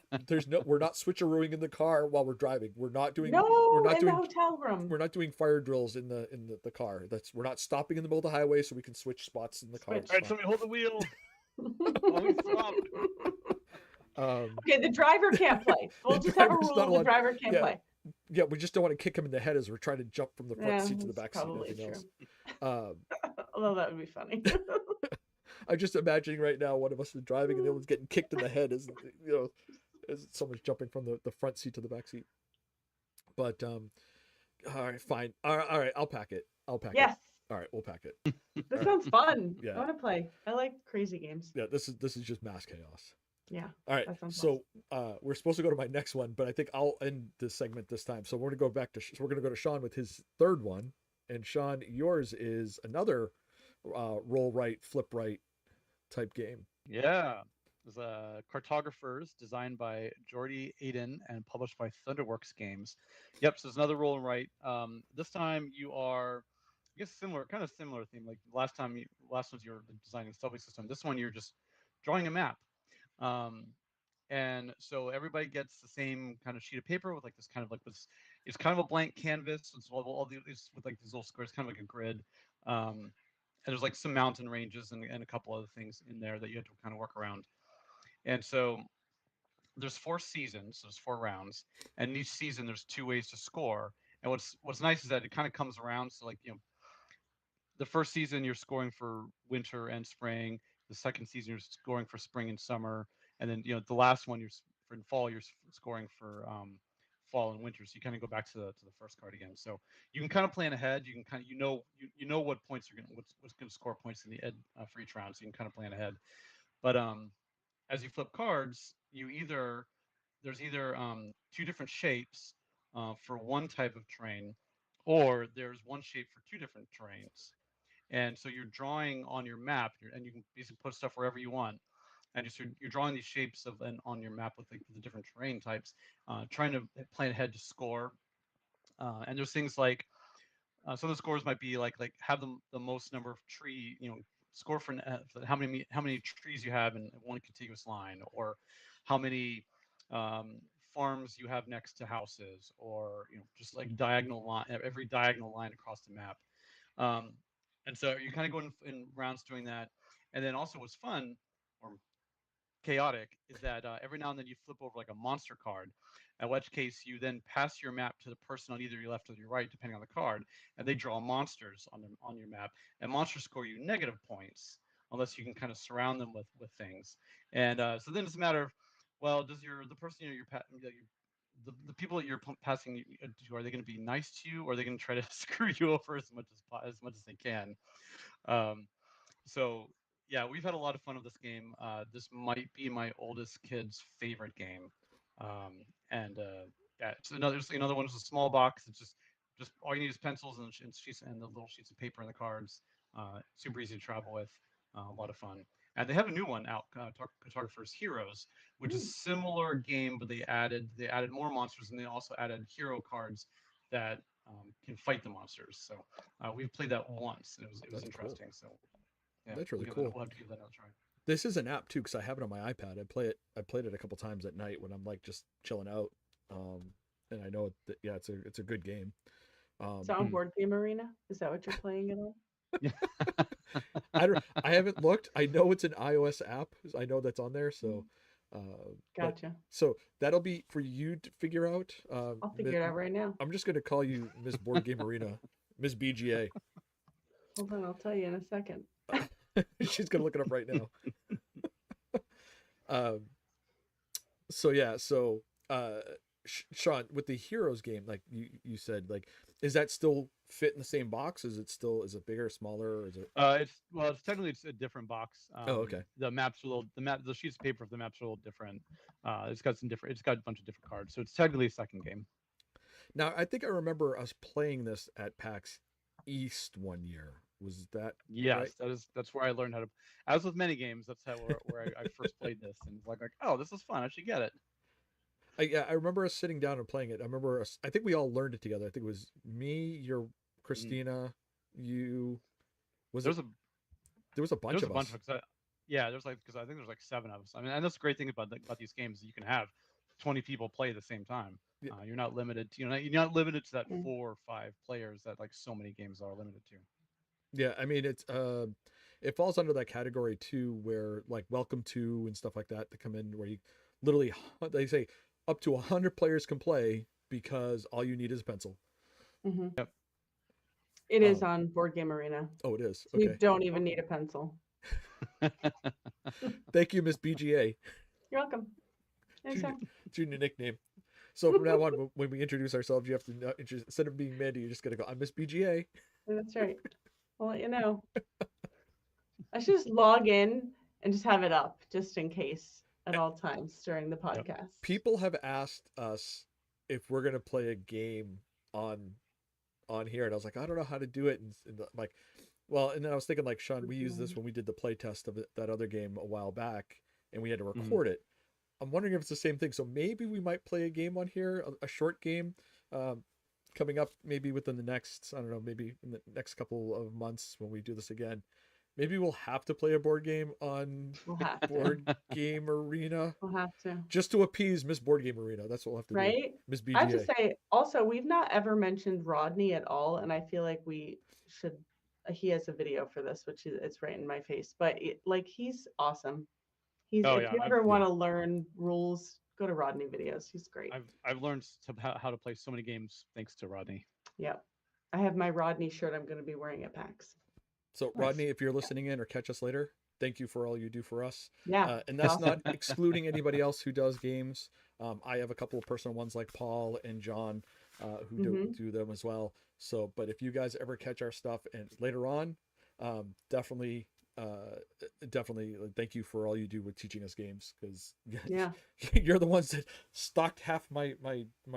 we're not switcherooing in the car while we're driving. We're not doing the doing hotel room. We're not doing fire drills in the car. We're not stopping in the middle of the highway so we can switch spots in the car. All right, somebody hold the wheel. Always stop. Okay, the driver can't play. We'll just have a rule: the driver can't play. Yeah, we just don't want to kick him in the head as we're trying to jump from the front seat to the back seat and everything else. Although that would be funny. I'm just imagining right now one of us is driving and the other one's getting kicked in the head as as someone's jumping from the front seat to the back seat. But all right, fine. All right, I'll pack it. Yes. All right, we'll pack it. This sounds fun. Yeah. I want to play. I like crazy games. Yeah, this is just mass chaos. Yeah. All right. So we're supposed to go to my next one, but I think I'll end this segment this time. So we're gonna go back to we're gonna go to Sean with his third one, and Sean, yours is another roll right, flip right type game. Yeah. It was Cartographers, designed by Jordy Aiden and published by Thunderworks Games. Yep, so it's another roll and write. This time you are, I guess, kind of similar theme. Like last ones you were designing a subway system. This one you're just drawing a map. And so everybody gets the same kind of sheet of paper with like this kind of like this it's kind of a blank canvas. It's it's with like these little squares, kind of like a grid. And there's like some mountain ranges and a couple other things in there that you have to kind of work around. And so there's 4 seasons, so there's 4 rounds, and in each season there's 2 ways to score. And what's nice is that it kind of comes around. So like the first season you're scoring for winter and spring. The second season you're scoring for spring and summer, and then the last one for fall you're scoring for fall and winter. So you kind of go back to the first card again. So you can kind of plan ahead. You can kind of you know what points you're gonna what's going to score points in the ed for each round. So you can kind of plan ahead. But as you flip cards, there's either 2 different shapes for one type of terrain, or there's one shape for 2 different terrains. And so you're drawing on your map, and you can basically put stuff wherever you want. And you're drawing these shapes on your map with the different terrain types, trying to plan ahead to score. And there's things like some of the scores might be like have the most number of score for how many trees you have in one contiguous line, or how many farms you have next to houses, or just like every diagonal line across the map. And so you kind of go in rounds doing that. And then also what's fun or chaotic is that every now and then you flip over like a monster card, in which case you then pass your map to the person on either your left or your right, depending on the card, and they draw monsters on your map, and monsters score you negative points unless you can kind of surround them with things. And so then it's a matter of, well, does the person the people that you're passing to, are they going to be nice to you, or are they going to try to screw you over as much as they can? Um, so yeah, we've had a lot of fun with this game. This might be my oldest kid's favorite game. And yeah, it's another one is a small box. It's just all you need is pencils and sheets and the little sheets of paper and the cards. Super easy to travel with. A lot of fun. And they have a new one out, Cartographer's Heroes, which is a similar game, but they added more monsters, and they also added hero cards that can fight the monsters. So we've played that once, and it was That's cool. interesting. So yeah, That's really cool. We'll have to give that another try. This is an app too, because I have it on my iPad. I played it a couple times at night when I'm like just chilling out. And I know yeah, it's a good game. It's on Board Game Arena. Is that what you're playing it on? I haven't looked. I know it's an iOS app. I know that's on there. So gotcha. So that'll be for you to figure out. I'll figure it out right now. I'm just gonna call you Miss Board Game Arena, Miss BGA. Hold on, I'll tell you in a second. She's gonna look it up right now. So yeah, so Sean, with the Heroes game, like you said, like, is that still fit in the same box? Is it bigger, smaller, or is it? It's technically a different box. Okay. The maps are the sheets of paper of the maps are a little different. It's got a bunch of different cards, so it's technically a second game. Now, I think I remember us playing this at PAX East one year. Was that? Yes, right? that's where I learned how to. As with many games, that's where I first played this, and it's like, oh, this is fun. I should get it. I remember us sitting down and playing it. I think we all learned it together. I think it was me, Christina, you. There was a bunch of us. Because I think there's like 7 of us. I mean, and that's the great thing about these games, is you can have 20 people play at the same time. Yeah. You're not limited. You're not limited to that 4 or 5 players that like so many games are limited to. Yeah, I mean it falls under that category too, where like Welcome to and stuff like that come in, where you literally, they say up to 100 players can play because all you need is a pencil. Mm-hmm. Yep. It is on Board Game Arena. Oh, it is. Okay. You don't even need a pencil. Thank you, Miss BGA. You're welcome. It's your new nickname. So from now on, when we introduce ourselves, you have to instead of being Mandy, you're just gonna go, "I'm Miss BGA." That's right. I'll let you know. I should just log in and just have it up, just in case, at all times during the podcast. People have asked us if we're gonna play a game on here, and I was like, I don't know how to do it, and like, well, and then I was thinking, like, Sean, we used this when we did the play test of that other game a while back, and we had to record it. I'm wondering if it's the same thing. So maybe we might play a game on here, a short game, coming up maybe within the next, I don't know, maybe in the next couple of months when we do this again. maybe we'll have to play a board game on We'll have to. Board Game Arena We'll have to. just to appease Miss Board Game Arena. That's what we'll have to do. Right? Miss I have to BGA. say, also, we've not ever mentioned Rodney at all, and I feel like we should. He has a video for this, which is it's right in my face. But like, he's awesome. He's Oh, if yeah, you I've- ever want to learn rules, go to Rodney videos. He's great. I've learned how to play so many games thanks to Rodney. Yep. I have my Rodney shirt I'm going to be wearing at PAX. So Nice. Rodney, if you're listening in or catch us later, thank you for all you do for us. Yeah. And that's awesome. not excluding anybody else who does games. I have a couple of personal ones like Paul and John who do them as well. So, but if you guys ever catch our stuff and later on, definitely thank you for all you do with teaching us games, because Yeah. you're the ones that stocked half my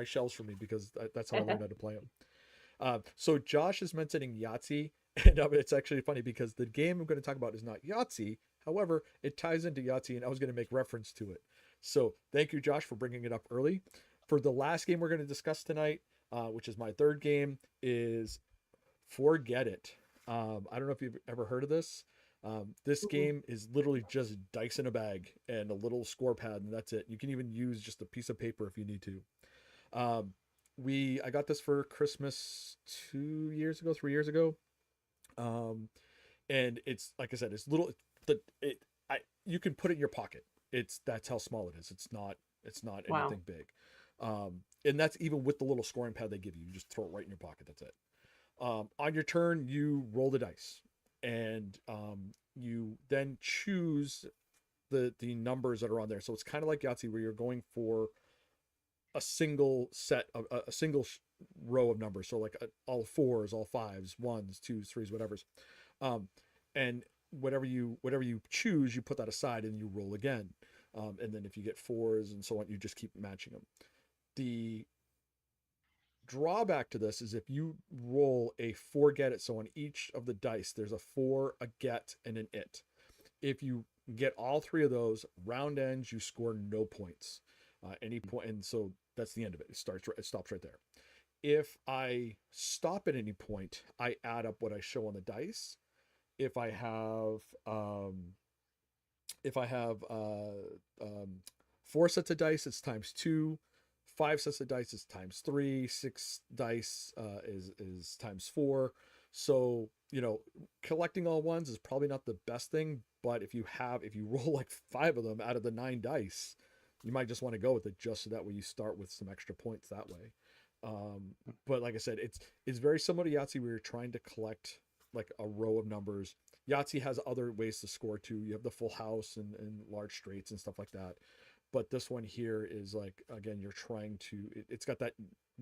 shelves for me, because that's how I learned how to play them. So Josh is mentioning Yahtzee, and it's actually funny because the game I'm going to talk about is not Yahtzee. However, it ties into Yahtzee, and I was going to make reference to it. So thank you, Josh, for bringing it up early. For the last game we're going to discuss tonight, which is my third game, is Forget It. I don't know if you've ever heard of this. This game is literally just dice in a bag and a little score pad, and that's it. You can even use just a piece of paper if you need to. I got this for Christmas 3 years ago. And it's, like I said, it's little, you can put it in your pocket. That's how small it is. It's not Wow. anything big. And that's even with the little scoring pad they give you. You just throw it right in your pocket. That's it. On your turn, you roll the dice, and you then choose the numbers that are on there. So it's kind of like Yahtzee, where you're going for a single set of a single row of numbers. So like all fours, all fives, ones, twos, threes, whatever's. And whatever you choose, you put that aside and you roll again. And then if you get fours and so on, you just keep matching them. The drawback to this is if you roll a forget it, so on each of the dice there's a 4, a get, and an it. If you get all three of those, round ends, you score no points. Any point, and so that's the end of it. It stops right there. If I stop at any point, I add up what I show on the dice. If I have 4 sets of dice, it's times 2. 5 sets of dice is times 3. 6 dice is times 4. So, collecting all ones is probably not the best thing, but if you roll like 5 of them out of the 9 dice, you might just want to go with it, just so that way you start with some extra points that way. But like I said, it's very similar to Yahtzee, where you're trying to collect like a row of numbers. Yahtzee has other ways to score too. You have the full house and large straights and stuff like that. But this one here is like, again, you're trying to, it's got that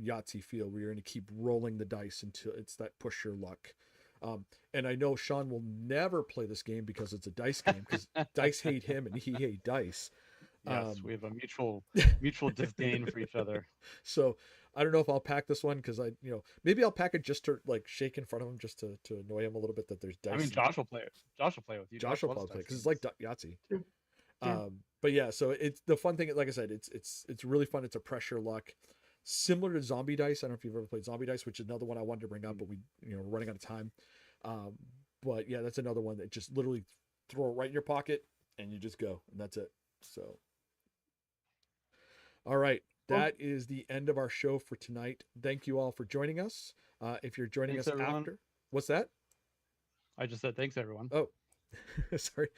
Yahtzee feel where you're going to keep rolling the dice until it's that push your luck. And I know Sean will never play this game because it's a dice game, because dice hate him and he hate dice. Yes, we have a mutual disdain for each other. So I don't know if I'll pack this one, because maybe I'll pack it just to like shake in front of him, just to annoy him a little bit that there's dice. I mean, Josh will play it. Josh will play with you. Josh will loves play, because dice it's like Yahtzee. True. Yeah. But yeah, so it's the fun thing. Like I said, it's really fun. It's a pressure luck, similar to Zombie Dice. I don't know if you've ever played Zombie Dice, which is another one I wanted to bring up, but we're running out of time. But yeah, that's another one that just literally throw it right in your pocket and you just go, and that's it. So, all right. That is the end of our show for tonight. Thank you all for joining us. If you're joining Thanks, us everyone. after, what's that? I just said thanks, everyone. Oh, sorry.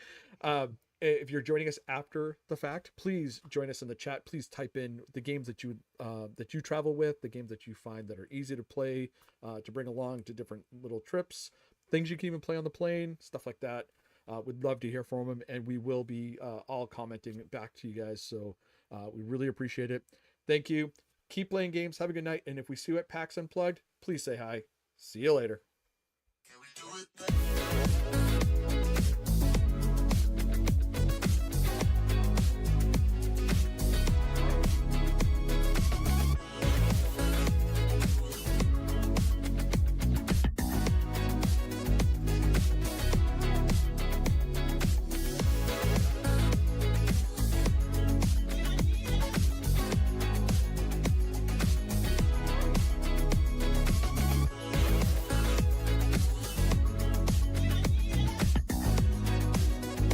If you're joining us after the fact, please join us in the chat. Please type in the games that you travel with, the games that you find that are easy to play, to bring along to different little trips, things you can even play on the plane, stuff like that. We'd love to hear from them, and we will be all commenting back to you guys. So we really appreciate it. Thank you. Keep playing games. Have a good night. And if we see you at PAX Unplugged, please say hi. See you later.